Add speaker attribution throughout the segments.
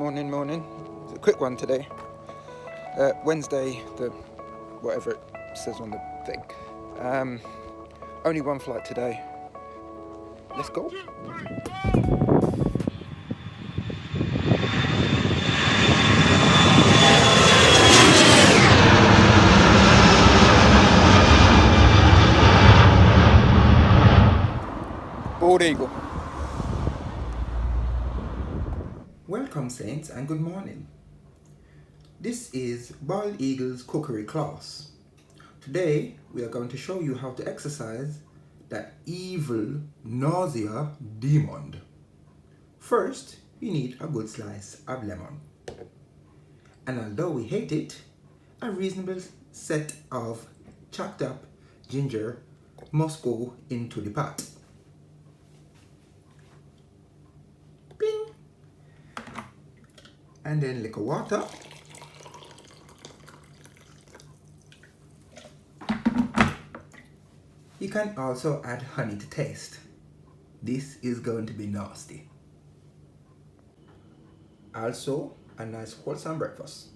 Speaker 1: Morning. It's a quick one today. Wednesday, whatever it says on the thing. Only one flight today. Let's go. Bald eagle. Welcome, Saints, and good morning. This is Bald Eagle's cookery class. Today, we are going to show you how to exercise that evil nausea demon. First, you need a good slice of lemon. And although we hate it, a reasonable set of chopped up ginger must go into the pot. Bing! And then little water. You can also add honey to taste. This is going to be nasty. Also, a nice wholesome breakfast.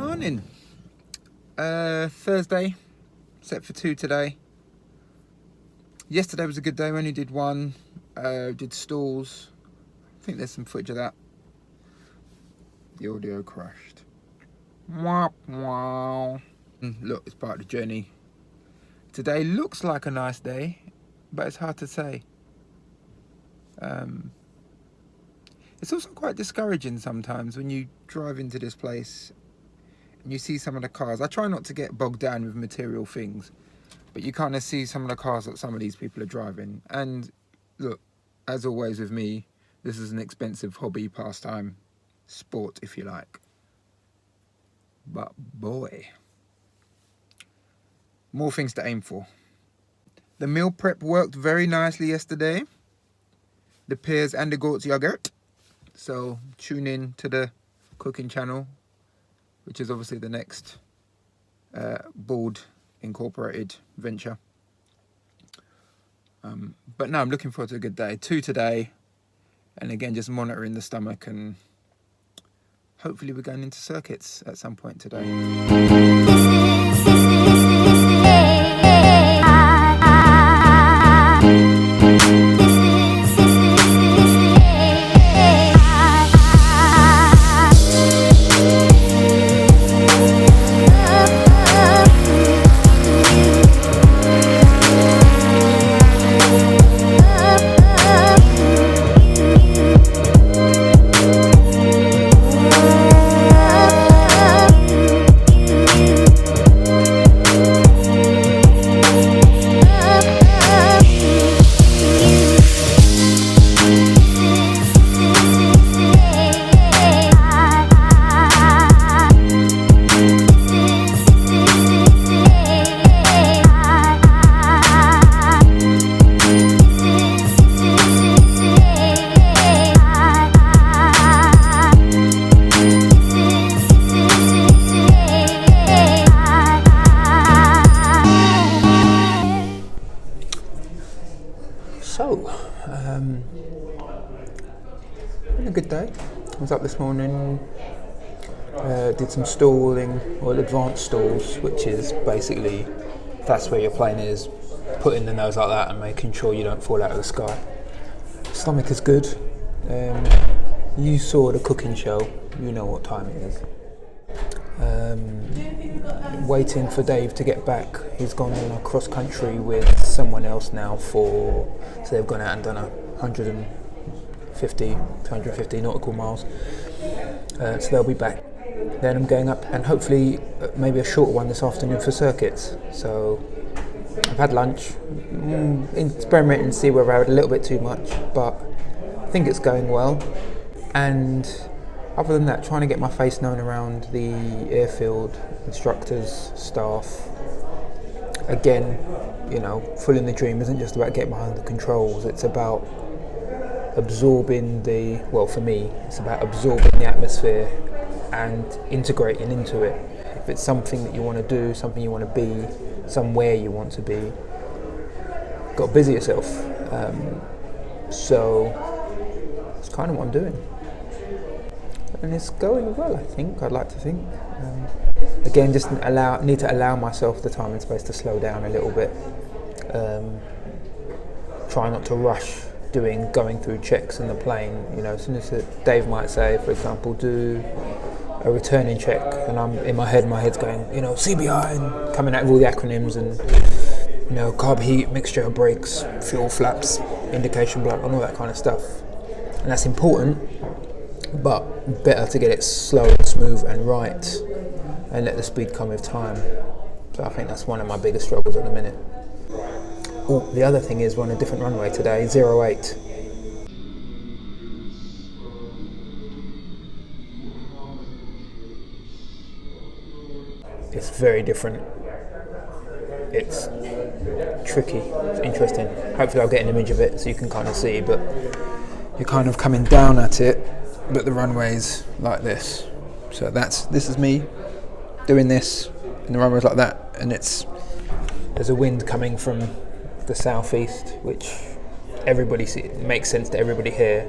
Speaker 1: Morning. Thursday, set for 2 today. Yesterday was a good day. We only did 1. Did stalls. I think there's some footage of that. The audio crashed. Wow. Look, it's part of the journey. Today looks like a nice day, but it's hard to say. It's also quite discouraging sometimes when you drive into this place and you see some of the cars. I try not to get bogged down with material things, but you kind of see some of the cars that some of these people are driving. And look, as always with me, this is an expensive hobby, pastime, sport, if you like. But boy, more things to aim for. The meal prep worked very nicely yesterday. The pears and the goat's yogurt. So tune in to the cooking channel, which is obviously the next board incorporated venture. But no, I'm looking forward to a good day. 2 today, and again just monitoring the stomach, and hopefully we're going into circuits at some point today. Been a good day. I was up this morning, did some stalling, or advanced stalls, which is basically, that's where your plane is, putting the nose like that and making sure you don't fall out of the sky. Stomach is good. You saw the cooking show, you know what time it is. Waiting for Dave to get back. He's gone on a cross country with someone else now so they've gone out and done 150 nautical miles. So they'll be back. Then I'm going up and hopefully maybe a shorter one this afternoon for circuits. So I've had lunch, experimenting and see whether I had a little bit too much, but I think it's going well. And other than that, trying to get my face known around the airfield, instructors, staff. Again, you know, fulfilling the dream isn't just about getting behind the controls, it's about absorbing for me, it's about absorbing the atmosphere and integrating into it. If it's something that you want to do, something you want to be, somewhere you want to be, got to busy yourself. So it's kind of what I'm doing. And it's going well, I think. I'd like to think. Again, just need to allow myself the time and space to slow down a little bit. Try not to rush going through checks in the plane. You know, as soon as Dave might say, for example, do a returning check, and I'm in my head's going, you know, CBI, and coming out with all the acronyms, and you know, carb heat, mixture of brakes, fuel flaps, indication block, and all that kind of stuff. And that's important, but better to get it slow and smooth and right, and let the speed come with time. So I think that's one of my biggest struggles at the minute. Oh, the other thing is we're on a different runway today, 08. It's very different. It's tricky, it's interesting. Hopefully I'll get an image of it so you can kind of see, but you're kind of coming down at it, but the runway's like this. So this is me doing this, and the runway's like that, and there's a wind coming from the southeast, which makes sense to everybody here.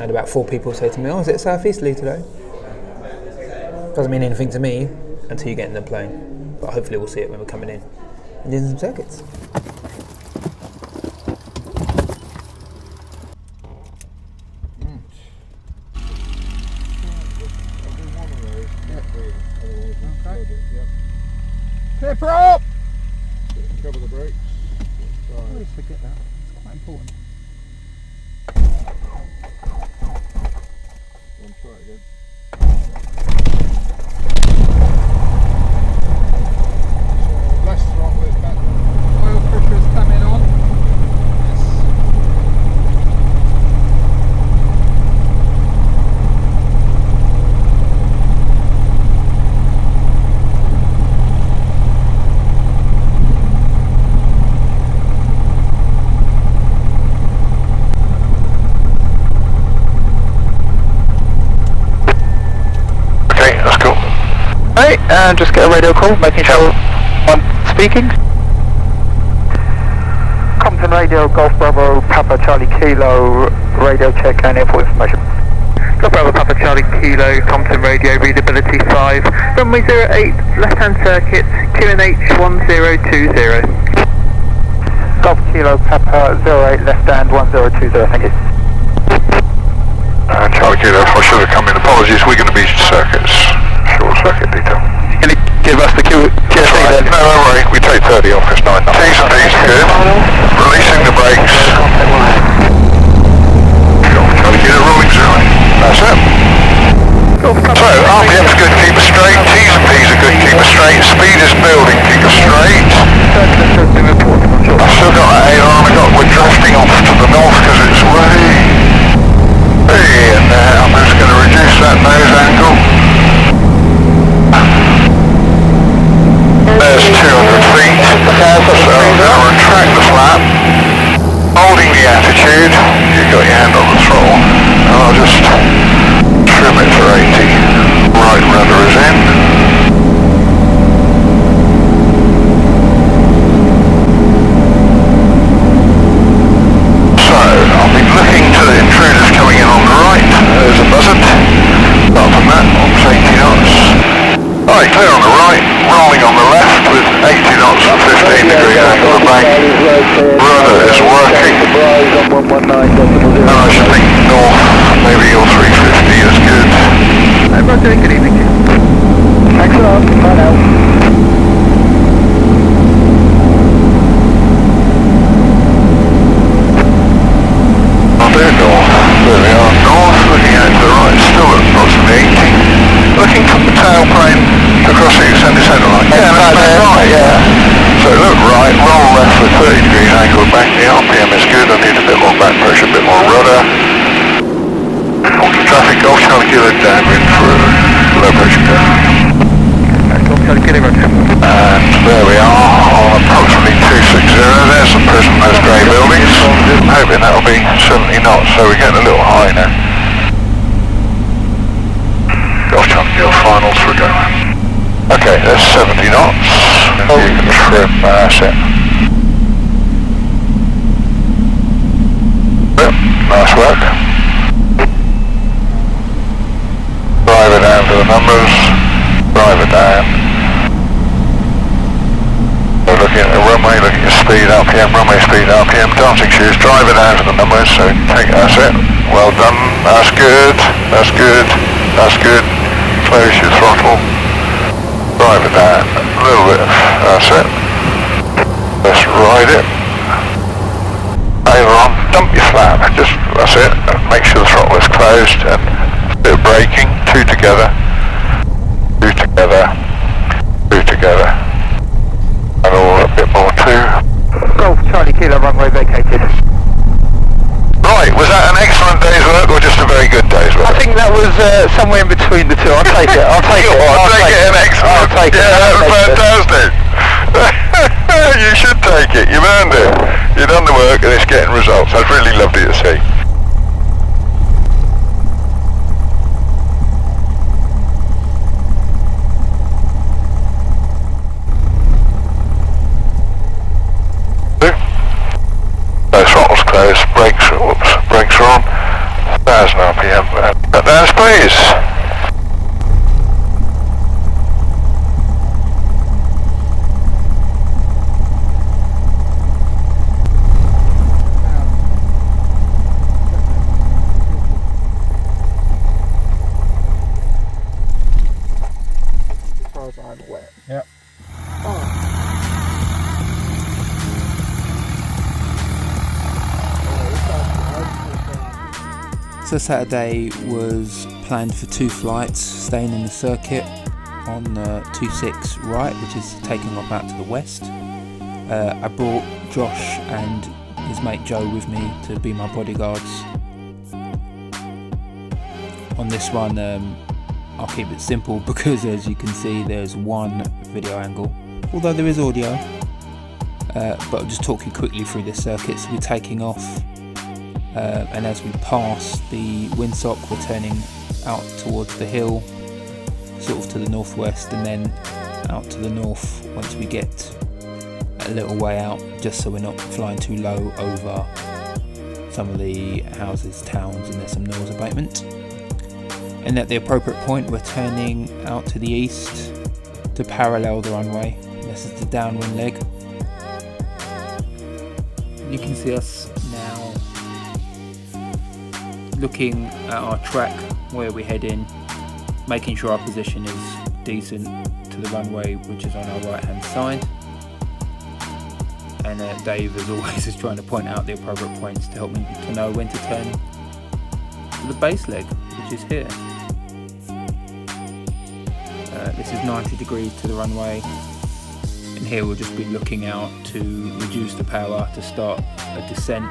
Speaker 1: And about 4 people say to me, "Oh, is it southeasterly today?"
Speaker 2: Doesn't mean anything to me until you get in the plane, but hopefully we'll see it when we're coming in. And then some circuits.
Speaker 1: Clipper up!
Speaker 3: Cover the brakes.
Speaker 1: I always forget that. It's quite important.
Speaker 3: Try it again. So less throttle is better.
Speaker 1: Oil pressure is coming on.
Speaker 4: And just get a radio call, making sure I'm speaking. Compton Radio, Golf Bravo, Papa Charlie Kilo, radio check and airport information. Golf Bravo, Papa Charlie Kilo, Compton Radio, readability 5, runway 08, left-hand circuit, QNH 1020. Golf Kilo, Papa 08, left-hand 1020, thank you.
Speaker 3: Charlie Kilo, I should have come in. Apologies, we're going to be circuits. Short circuit detail.
Speaker 4: Can you give us the QSC then?
Speaker 3: No, don't worry, we take 30 off, it's 9. T's and D's good. Releasing the brakes. Charlie Kilo, rolling 0. That's it. So, RPM's good, keep it straight. T's and P's are good, keep it straight. Speed is building, keep it straight. I've still got that aileron, we're drifting off to the north because it's way. Hey, and I'm just going to reduce that nose angle. There's 200 feet, so I'm going to retract the flap, holding the attitude, you've got your hand on the throttle, and I'll just trim it for 80. Right rudder is in. So, I'll be looking to the intruders coming in on the right, there's a buzzard, apart from that, on 80 knots. Alright, clear on the right, rolling on the left with 80 knots and 15 degree angle of bank. Rudder is working. And I should think north, maybe your 350 is good.
Speaker 4: Hey, Roger, good evening. Thanks a lot, bye now.
Speaker 3: I'll do north. There we are, north, looking out to the right, still at approximately 80. Looking from the tailplane across the extended centre line. Yeah, that's right, yeah. So look right, roll left with 30 degrees angle back. The RPM is good, I need a bit more back pressure, a bit more rudder. Onto traffic, Golf Charlie Kilo downwind for low pressure curve.
Speaker 4: Golf Charlie Kilo, Roger.
Speaker 3: And there we are, on approximately 260. There's the prison, those grey buildings. I'm hoping that'll be 70 knots, so we're getting a little high now. Golf Charlie Kilo finals for a go. Okay, there's 70 knots. You can trim, that's it. Yep, nice work. Drive it down to the numbers. Drive it down. So looking at the runway, look at your speed, RPM, runway speed, RPM, dancing shoes, drive it down to the numbers, so that's it. Well done, that's good, that's good, that's good. Close your throttle. Drive it down, a little bit, that's it. Let's ride it. Aileron, dump your flap, just, that's it. Make sure the throttle is closed and a bit of braking, two together, and all a bit more too.
Speaker 4: Golf Charlie Kilo, runway vacated.
Speaker 3: Right, was that an excellent day's work or just a very good day's work?
Speaker 4: I think that was somewhere in between the two. I'll take it. I'll take it.
Speaker 3: I'll take it an excellent.
Speaker 4: I'll take it.
Speaker 3: Yeah, that was fantastic. You should take it. You've earned it. You've done the work and it's getting results. That's really lovely to see. So throttle's closed, brakes are on, 1000 RPM, cut down please.
Speaker 5: as I'm aware.
Speaker 2: Yep. So Saturday was planned for 2 flights, staying in the circuit on 26 right, which is taking off out to the west. I brought Josh and his mate Joe with me to be my bodyguards. On this one, I'll keep it simple because, as you can see, there's one video angle, although there is audio. But I'll just talk you quickly through this circuit. So we're taking off, and as we pass the windsock, we're turning out towards the hill, sort of to the northwest, and then out to the north once we get a little way out, just so we're not flying too low over some of the houses, towns, and there's some noise abatement. And at the appropriate point, we're turning out to the east to parallel the runway. This is the downwind leg. You can see us now looking at our track, where we're heading, making sure our position is decent to the runway, which is on our right hand side. And Dave, as always, is trying to point out the appropriate points to help me to know when to turn to the base leg, which is here. This is 90 degrees to the runway, and here we'll just be looking out to reduce the power to start a descent,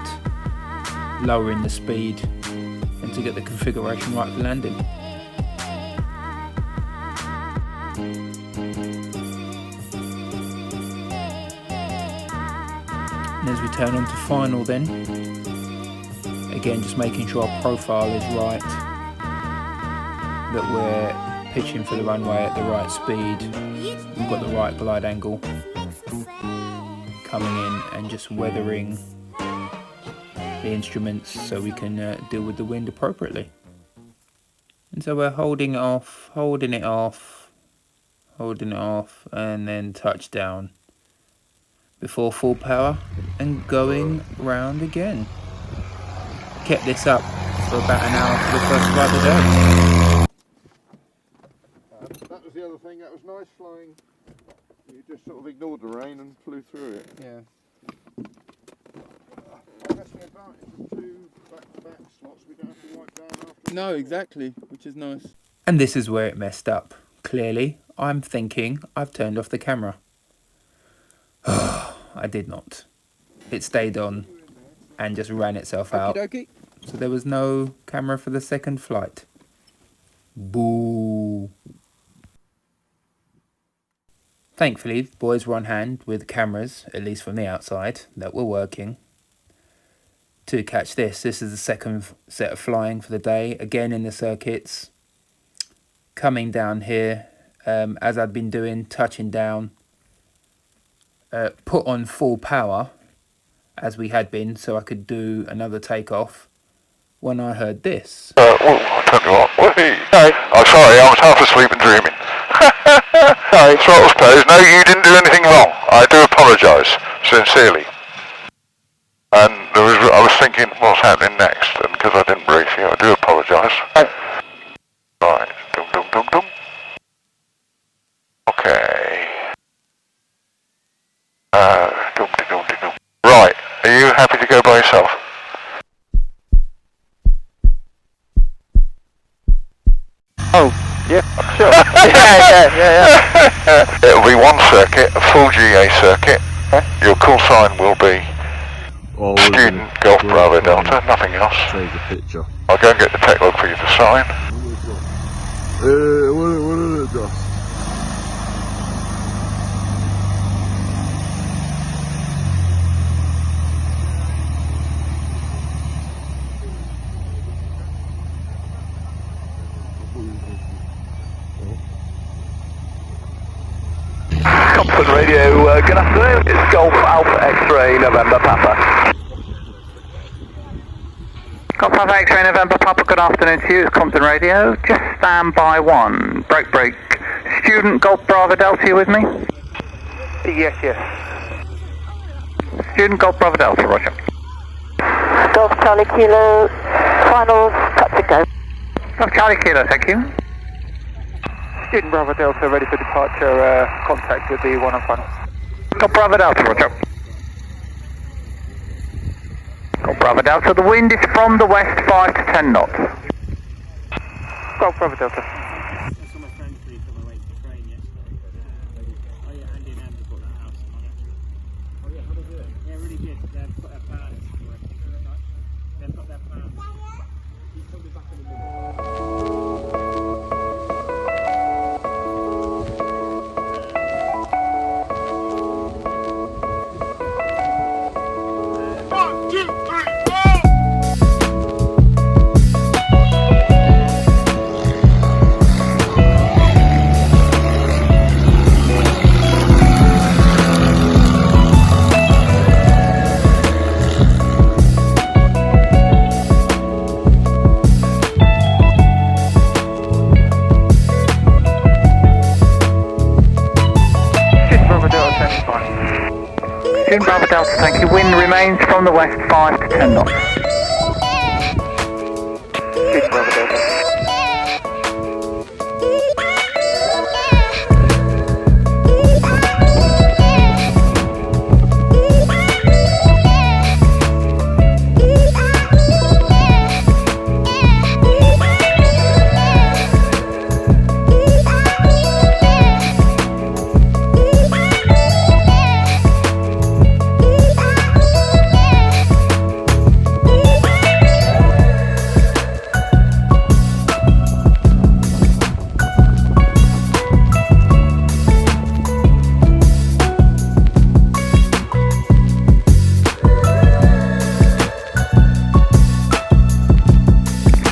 Speaker 2: lowering the speed, and to get the configuration right for landing. And as we turn on to final then, again just making sure our profile is right, that we're pitching for the runway at the right speed, we've got the right glide angle coming in, and just weathering the instruments so we can deal with the wind appropriately. And so we're holding it off, holding it off, and then touchdown before full power and going round again. Kept this up for about an hour for the first flight of the day.
Speaker 5: That was the other thing, that was nice flying. You just sort of ignored the rain and flew through it.
Speaker 2: Yeah.
Speaker 5: That's the advantage of 2 back-to-back slots, we don't have to wipe down after.
Speaker 2: No, exactly, which is nice. And this is where it messed up. Clearly, I'm thinking I've turned off the camera. I did not. It stayed on and just ran itself out.
Speaker 5: Okey-dokey.
Speaker 2: So there was no camera for the second flight. Boo. Thankfully, the boys were on hand with cameras, at least from the outside, that were working to catch this. This is the second set of flying for the day, again in the circuits. Coming down here, as I'd been doing, touching down, put on full power, as we had been, so I could do another takeoff, when I heard this.
Speaker 3: Well, I'll tell you what. I'm sorry, I was half asleep and dreaming. Sorry, throttles closed. No, you didn't do anything wrong. I do apologise, sincerely. And I was thinking, what's happening next? And because I didn't brief you, I do apologise. Right, dum. Okay. Dum. Right, are you happy to go by yourself?
Speaker 4: Oh, yeah, sure. yeah.
Speaker 3: It'll be one circuit, a full GA circuit. Your call sign will be Student Golf Bravo Delta, nothing else.
Speaker 5: Take a picture.
Speaker 3: I'll go and get the tech log for you to sign.
Speaker 5: What did it do?
Speaker 4: Comfort Radio, good afternoon. It's Golf Alpha X-Ray November Papa. Golf Alpha X-Ray November Papa, good afternoon to you. It's Compton Radio. Just stand by 1. Break. Student Golf Bravo Delta, you with me? Yes. Student Golf Bravo Delta, roger.
Speaker 6: Golf Charlie Kilo, final touch and go.
Speaker 4: Golf Charlie Kilo, thank you. Student Bravo Delta ready for departure, contact with the one on final. Got Bravo Delta, roger. Got Bravo Delta, the wind is from the west 5 to 10 knots. Got Bravo Delta.
Speaker 7: That's what my friend did on my way to the train yesterday. Oh yeah, Andy and Andy bought that house. Oh yeah, how do they do it? Yeah, really good. They've got their plans. They've got their plans. He's probably back in a minute.
Speaker 4: Student Bravo Delta, thank you. Wind remains from the west 5 to 10 knots. Student Bravo Delta.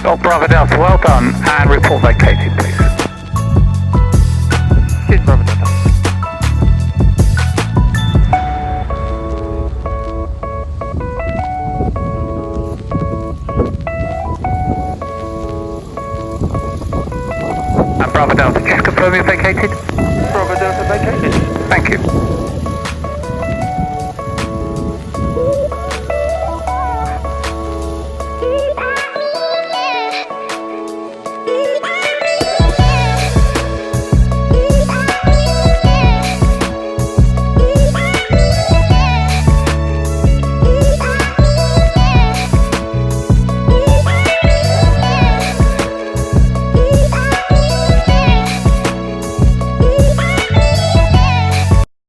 Speaker 4: Oh, Bravo Delta, well done, and report vacated, please. Student Bravo Delta. And Bravo Delta, just confirm you're vacated.